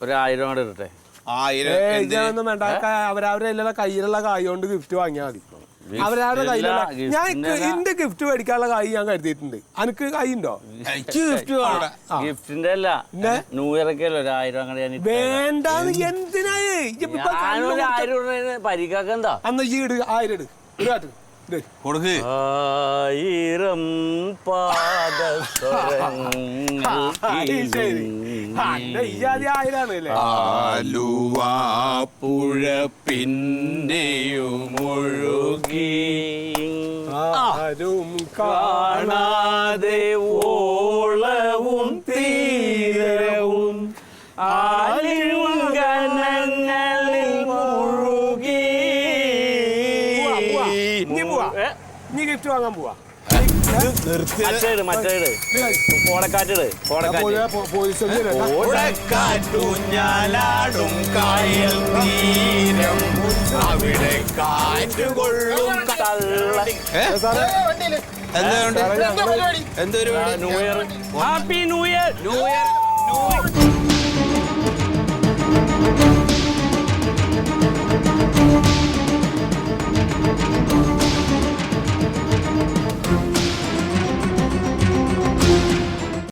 1000 കൂടെ ഇട്ടെ. 1000 വേണ്ട. അവരവരുടെ കയ്യിലുള്ള കായ് കൊണ്ട് ഗിഫ്റ്റ് വാങ്ങിയാൽ മതി. അവരവരുടെ കയ്യിലുള്ള ഞാൻ എന്റെ ഗിഫ്റ്റ് മേടിക്കാനുള്ള കായ് ഞാൻ കരുതിയിട്ടുണ്ട്. അനക്ക് കായ് ഉണ്ടോ? ഗിഫ്റ്റിന്റെ അല്ല, ന്യൂ ഇയർ ഒക്കെ 1000 കൂടെ ഞാൻ വേണ്ട. എന്തിനായി 1000 പരിക്കാക്ക എന്താ? അന്ന് ഈ 1000 ഇട്. 1000 പുഴ പിന്നെയും ഒഴുകി ആരും കാണാതെ ഓളവും തീരവും ആലിംഗനങ്ങളിൽ മുഴുകി. നീ ഗിഫ്റ്റ് വാങ്ങാൻ പോവാ. മറ്റേട് കോടക്കാറ്റിട്. ഓടക്കാറ്റൂഞ്ഞാലാടും കായൽ തീരം അവിടെ കാറ്റുകൊള്ളും. New year. Happy new year.